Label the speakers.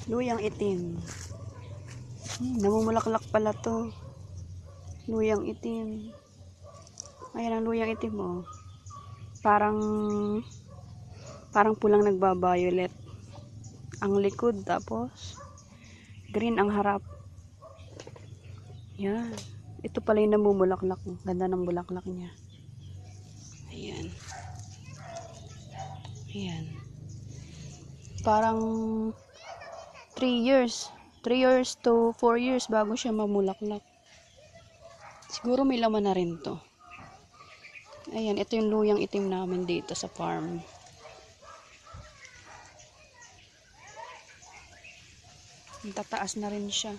Speaker 1: Luyang itim. Namumulaklak pala to. Luyang itim. Ayan ang luyang itim, oh. Parang pulang nagba-violet ang likod, tapos green ang harap. Yan. Ito pala yung namumulaklak. Ganda ng bulaklak niya. Ayan. Ayan. Parang 3 years to 4 years bago siya mamulaklak. Siguro may laman na rin to. Ayan, ito yung luyang itim namin dito sa farm. Tataas na rin siya.